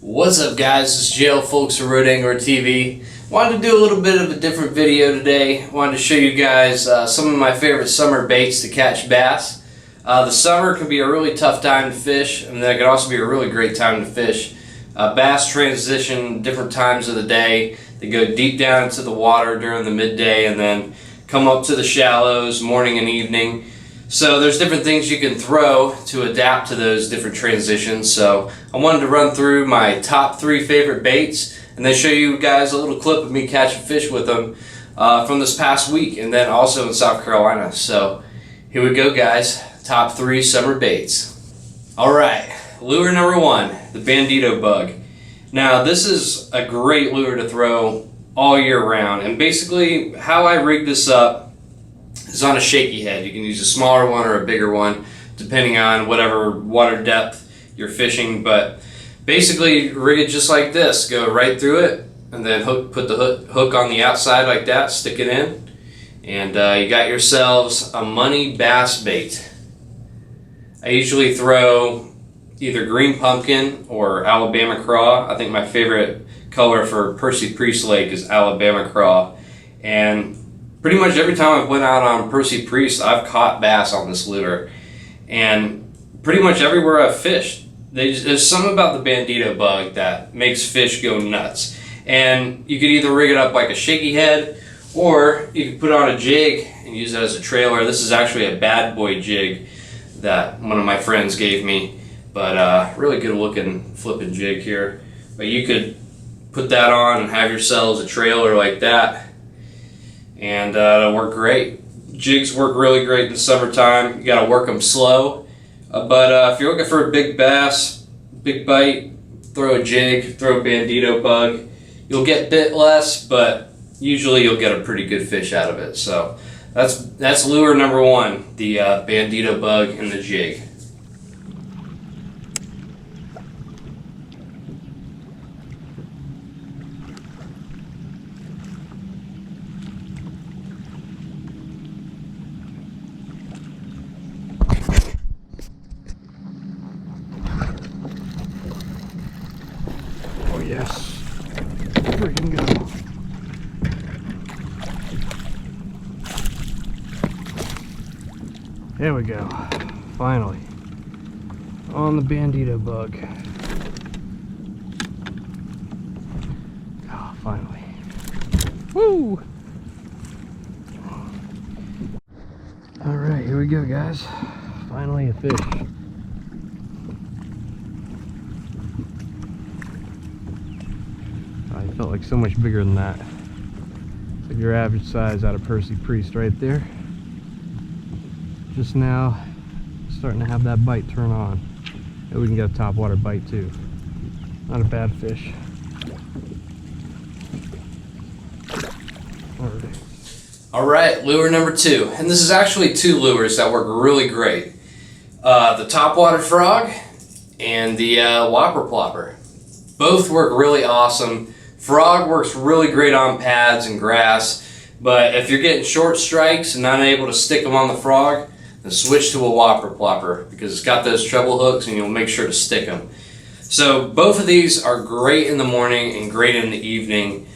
What's up, guys? It's JL Folks from Road Angler TV. Wanted to do a little bit of a different video today. Wanted to show you guys some of my favorite summer baits to catch bass. The summer can be a really tough time to fish, and then it can also be a really great time to fish. Bass transition different times of the day. They go deep down into the water during the midday and then come up to the shallows morning and evening. So there's different things you can throw to adapt to those different transitions. So I wanted to run through my top 3 favorite baits and then show you guys a little clip of me catching fish with them from this past week, and then also in South Carolina. So here we go, guys. Top 3 summer baits. Alright, lure number 1, the Bandito bug. Now this is a great lure to throw all year round, and basically how I rigged this up is on a shaky head. You can use a smaller one or a bigger one depending on whatever water depth you're fishing, but basically rig it just like this. Go right through it and then put the hook on the outside like that, stick it in, and you got yourselves a money bass bait. I usually throw either green pumpkin or Alabama craw. I think my favorite color for Percy Priest Lake is Alabama craw, and pretty much every time I've went out on Percy Priest, I've caught bass on this lure. And pretty much everywhere I've fished, there's something about the Bandito bug that makes fish go nuts. And you could either rig it up like a shaky head, or you could put on a jig and use it as a trailer. This is actually a bad boy jig that one of my friends gave me, but really good looking flipping jig here. But you could put that on and have yourselves a trailer like that, and it'll work great. Jigs work really great in the summertime. You gotta work them slow, but if you're looking for a big bass, big bite, throw a jig, throw a Bandito bug. You'll get bit less, but usually you'll get a pretty good fish out of it. So that's lure number 1, the Bandito bug and the jig. Oh yes, freaking go. There we go, finally, on the Bandito bug. Oh, finally. Woo! Alright, here we go, guys. Finally a fish. I felt like so much bigger than that. It's like your average size out of Percy Priest right there. Just now starting to have that bite turn on. And we can get a topwater bite too. Not a bad fish. Alright, lure number 2. And this is actually 2 lures that work really great. The Topwater frog and the whopper plopper. Both work really awesome. Frog works really great on pads and grass, but if you're getting short strikes and not able to stick them on the frog, then switch to a whopper plopper, because it's got those treble hooks and you'll make sure to stick them. So both of these are great in the morning and great in the evening.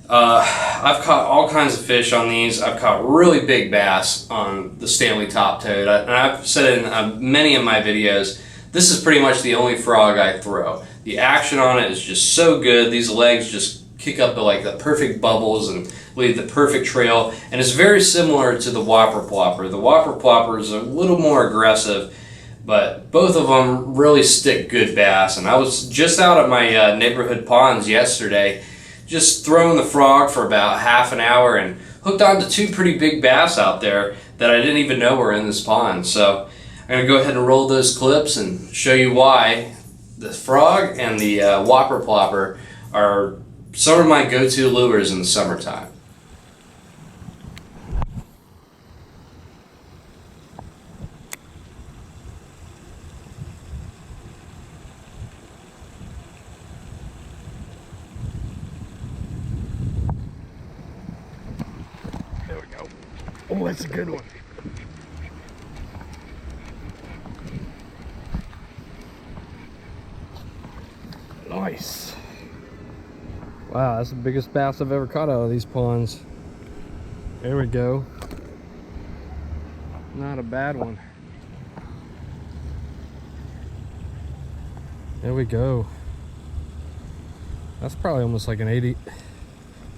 I've caught all kinds of fish on these. I've caught really big bass on the Stanley Top Toad, and I've said in many of my videos, this is pretty much the only frog I throw. The action on it is just so good. These legs just kick up to like the perfect bubbles and leave the perfect trail. And it's very similar to the whopper plopper. The whopper plopper is a little more aggressive, but both of them really stick good bass. And I was just out at my neighborhood ponds yesterday, just throwing the frog for about half an hour, and hooked onto 2 pretty big bass out there that I didn't even know were in this pond. So I'm going to go ahead and roll those clips and show you why the frog and the whopper plopper are some of my go-to lures in the summertime. There we go. Oh, that's a good one. Nice. Wow, that's the biggest bass I've ever caught out of these ponds. There we go. Not a bad one. There we go. That's probably almost like an 80,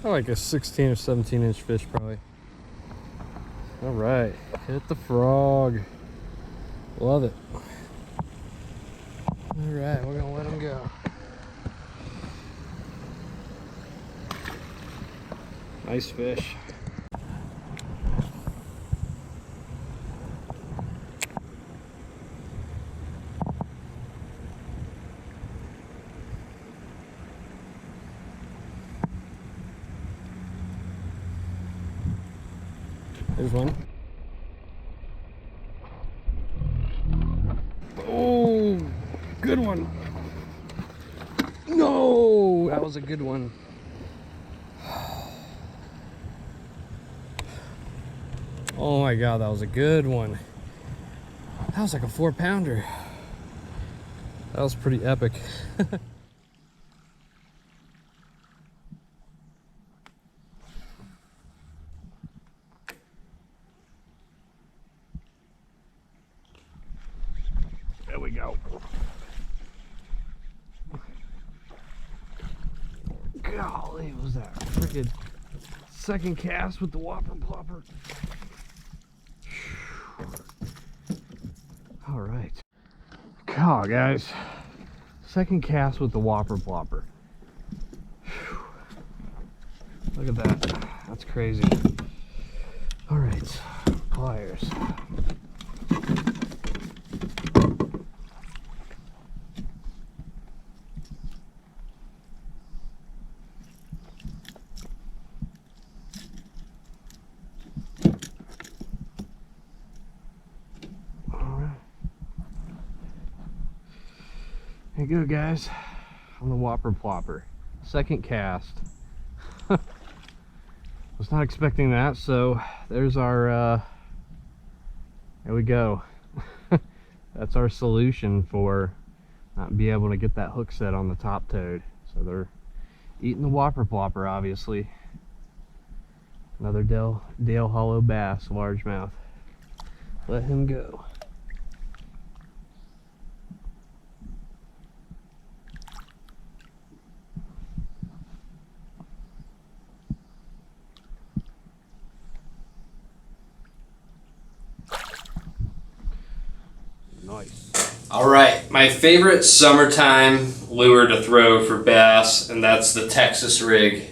like a 16 or 17 inch fish probably. All right, hit the frog. Love it. All right, we're gonna let him go. Nice fish. There's one. Oh, good one. No, that was a good one. Oh my God, that was a good one. That was like a 4-pounder. That was pretty epic. There we go. Golly, was that freaking second cast with the whopper plopper. All right. God, guys. Second cast with the whopper plopper. Look at that. That's crazy. All right. Pliers. There you go, guys, on the whopper plopper. Second cast. Was not expecting that, so there's our, there we go. That's our solution for not being able to get that hook set on the top toad. So they're eating the whopper plopper, obviously. Another Dale Hollow bass, largemouth. Let him go. Nice. All right, my favorite summertime lure to throw for bass, and that's the Texas rig.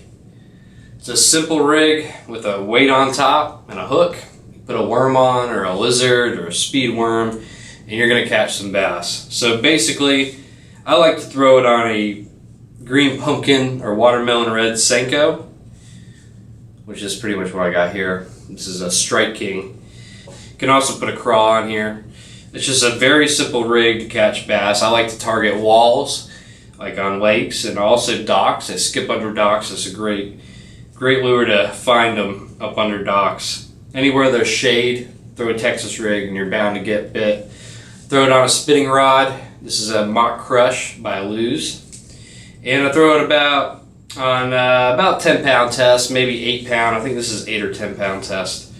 It's a simple rig with a weight on top and a hook. You put a worm on, or a lizard, or a speed worm, and you're gonna catch some bass. So basically, I like to throw it on a green pumpkin or watermelon red Senko, which is pretty much what I got here. This is a Strike King. You can also put a craw on here. It's just a very simple rig to catch bass. I like to target walls, like on lakes, and also docks. I skip under docks. It's a great lure to find them up under docks. Anywhere there's shade, throw a Texas rig and you're bound to get bit. Throw it on a spinning rod. This is a Mock Crush by Luz. And I throw it about 10-pound test, maybe 8-pound. I think this is 8 or 10-pound test.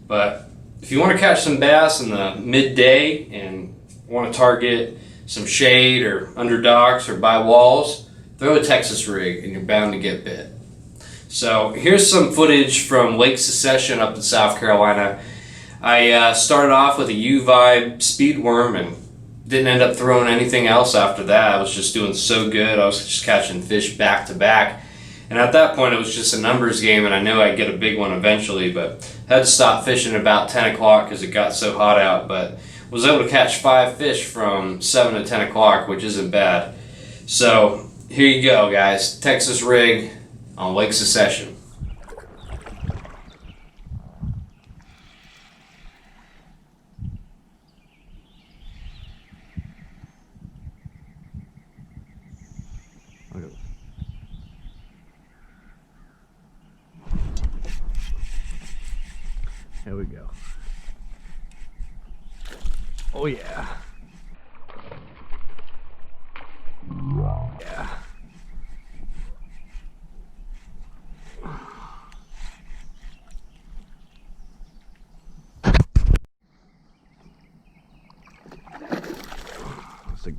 But if you want to catch some bass in the midday and want to target some shade or under docks or by walls, throw a Texas rig and you're bound to get bit. So here's some footage from Lake Secession up in South Carolina. I started off with a U-Vibe speed worm and didn't end up throwing anything else after that. I was just doing so good. I was just catching fish back to back. And at that point, it was just a numbers game, and I knew I'd get a big one eventually, but had to stop fishing about 10 o'clock because it got so hot out. But was able to catch 5 fish from 7 to 10 o'clock, which isn't bad. So here you go, guys. Texas rig on Lake Secession. There we go. Oh yeah. Yeah.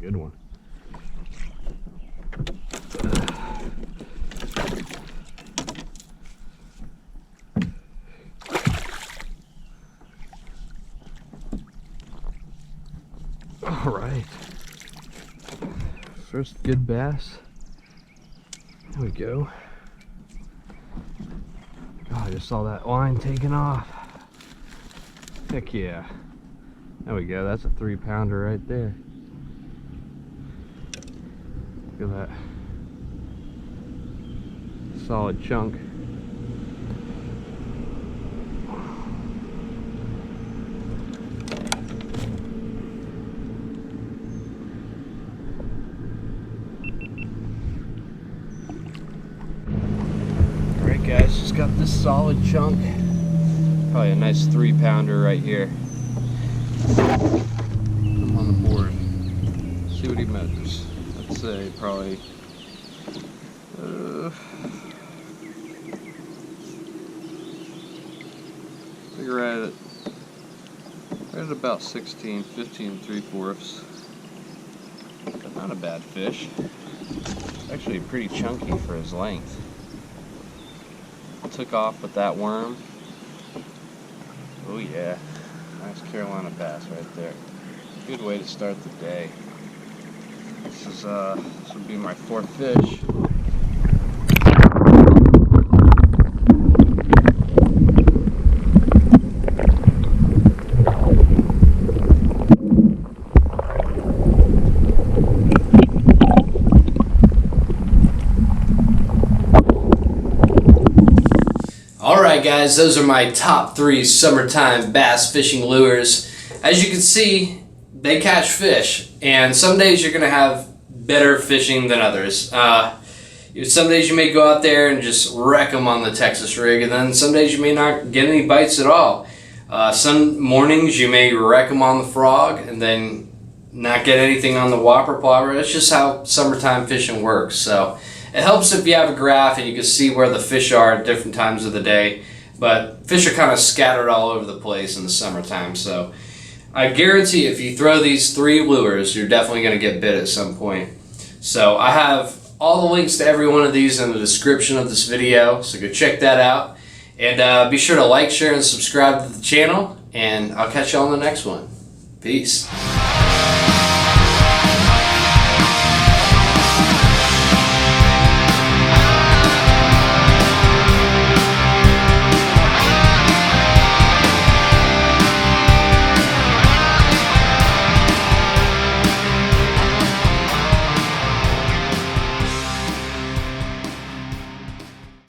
good one. All right, first good bass. There we go. Oh, I just saw that line taking off. Heck yeah. There we go, that's a 3-pounder right there. Look at that. Solid chunk. Alright guys, just got this solid chunk. Probably a nice 3-pounder right here. Put him on the board. See what he measures. I'd say probably right at about 16, 15 3/4. Not a bad fish. Actually pretty chunky for his length. Took off with that worm. Oh yeah, nice Carolina bass right there. Good way to start the day. This would be my 4th fish. Alright guys, those are my top 3 summertime bass fishing lures. As you can see, they catch fish, and some days you're going to have better fishing than others. Some days you may go out there and just wreck them on the Texas rig, and then some days you may not get any bites at all. Some mornings you may wreck them on the frog and then not get anything on the whopper plopper. That's just how summertime fishing works. So it helps if you have a graph and you can see where the fish are at different times of the day. But fish are kind of scattered all over the place in the summertime. So I guarantee if you throw these 3 lures, you're definitely going to get bit at some point. So I have all the links to every one of these in the description of this video. So go check that out. And be sure to like, share, and subscribe to the channel. And I'll catch you on the next one. Peace.